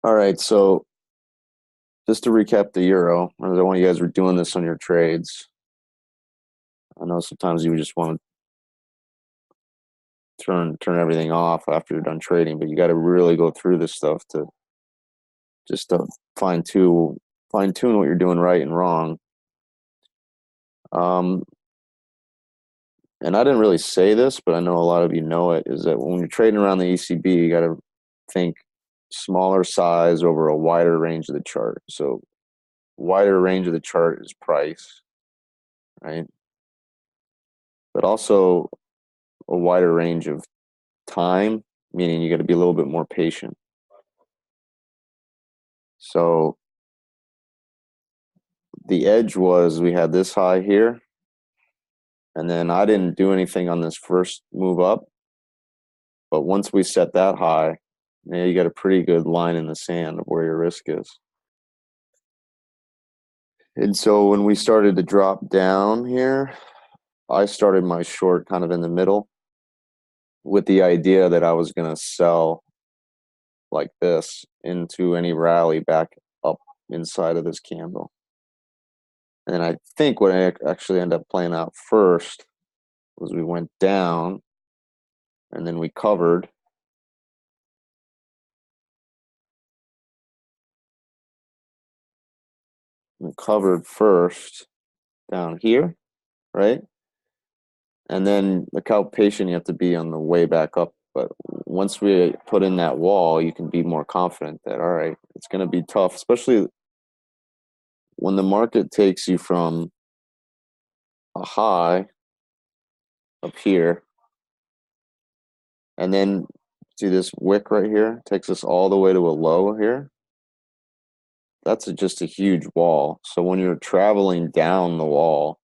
All right, so just to recap the euro, I know when you guys were doing this on your trades, I know sometimes you just want to turn everything off after you're done trading, but you got to really go through this stuff to just to fine tune what you're doing right and wrong. Um, and I didn't really say this, but I know a lot of you know it, is that when you're trading around the ECB, you got to think smaller size over a wider range of the chart. So wider range of the chart is price, right? But also a wider range of time, meaning you got to be a little bit more patient. So the edge was we had this high here, and then I didn't do anything on this first move up. But once we set that high, yeah, you got a pretty good line in the sand of where your risk is. And so when we started to drop down here, I started my short kind of in the middle with the idea that I was going to sell like this into any rally back up inside of this candle. And then I think what I actually ended up playing out first was we went down and then we covered. We covered first down here, right? And then look how patient you have to be on the way back up. But once we put in that wall, you can be more confident that, all right, it's going to be tough, especially when the market takes you from a high up here. And then see this wick right here takes us all the way to a low here. That's just a huge wall. So when you're traveling down the wall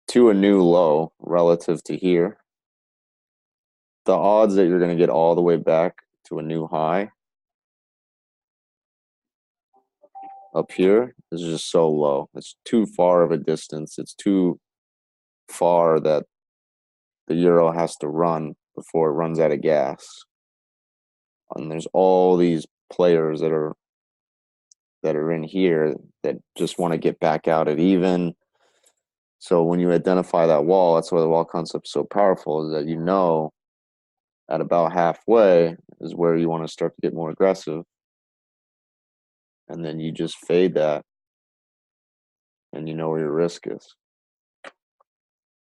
to a new low relative to here, the odds that you're going to get all the way back to a new high up here is just so low. It's too far of a distance. It's too far that the euro has to run before it runs out of gas. And there's all these players that are in here that just want to get back out at even. So when you identify that wall, that's why the wall concept is so powerful, is that you know at about halfway is where you want to start to get more aggressive. And then you just fade that and you know where your risk is.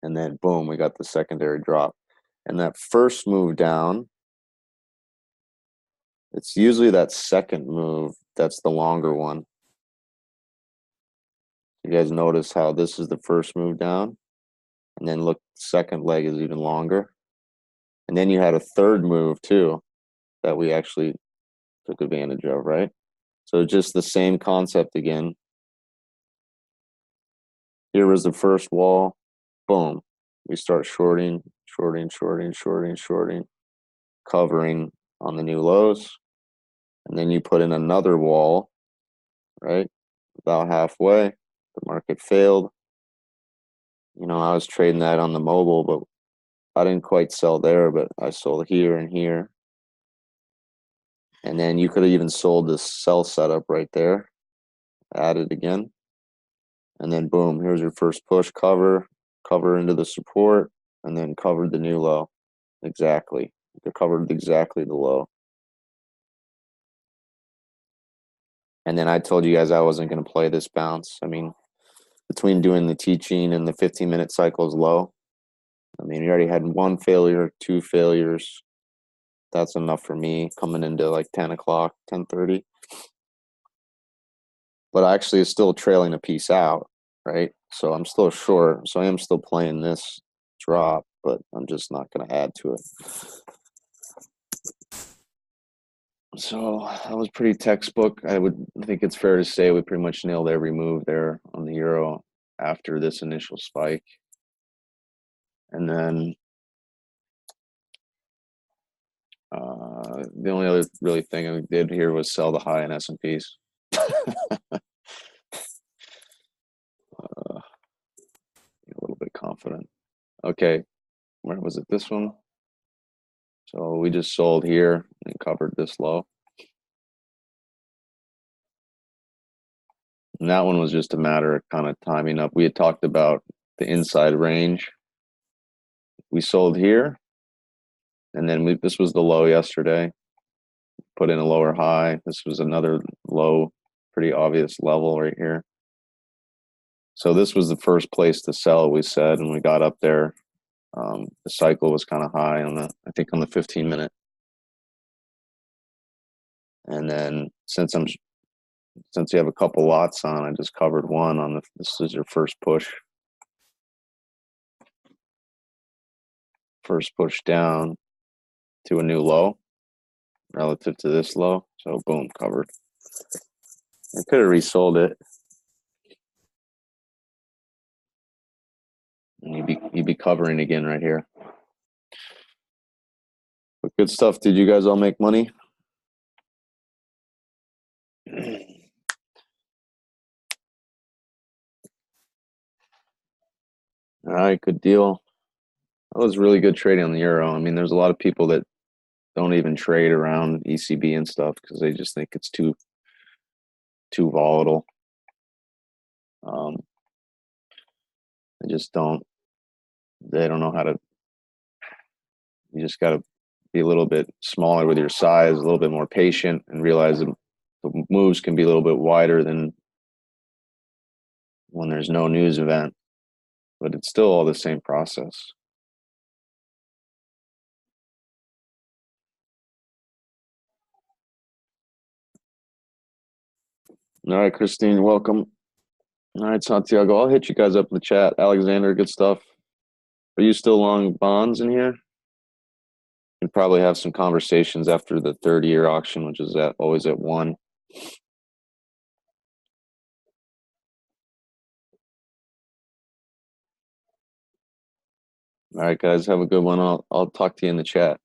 And then boom, we got the secondary drop. And that first move down, it's usually that second move that's the longer one. You guys notice how this is the first move down, and then look, the second leg is even longer. And then you had a third move too that we actually took advantage of, right? So just the same concept again. Here was the first wall. Boom. We start shorting, covering on the new lows. And then you put in another wall, right? About halfway. The market failed. You know, I was trading that on the mobile, but I didn't quite sell there, but I sold here and here. And then you could have even sold this sell setup right there, add it again. And then boom, here's your first push, cover into the support, and then covered the new low. Exactly. They covered exactly the low. And then I told you guys I wasn't going to play this bounce. I mean, between doing the teaching and the 15-minute cycles low, I mean, you already had one failure, two failures. That's enough for me coming into like 10 o'clock, 10:30. But actually, it's still trailing a piece out, right? So I'm still short. So I am still playing this drop, but I'm just not going to add to it. So that was pretty textbook. I would think it's fair to say we pretty much nailed every move there on the euro after this initial spike. And then the only other really thing I did here was sell the high in S&Ps. A little bit confident. Okay, where was it? This one. So we just sold here and covered this low. And that one was just a matter of kind of timing up. We had talked about the inside range. We sold here, and then this was the low yesterday. Put in a lower high. This was another low, pretty obvious level right here. So this was the first place to sell, we said, and we got up there. The cycle was kind of high on I think on the 15-minute. And then since you have a couple lots on, I just covered one on this is your first push. First push down to a new low relative to this low. So boom, covered. I could have resold it. And you'd be covering again right here. But good stuff. Did you guys all make money? All right, good deal. That was really good trading on the euro. I mean, there's a lot of people that don't even trade around ECB and stuff because they just think it's too volatile. They just don't. They don't know how to. You just got to be a little bit smaller with your size, a little bit more patient, and realize that the moves can be a little bit wider than when there's no news event. But it's still all the same process. All right, Christine, welcome. All right, Santiago, I'll hit you guys up in the chat. Alexander, good stuff. Are you still long bonds in here? And probably have some conversations after the 30-year auction, which is always at 1. All right, guys, have a good one. I'll talk to you in the chat.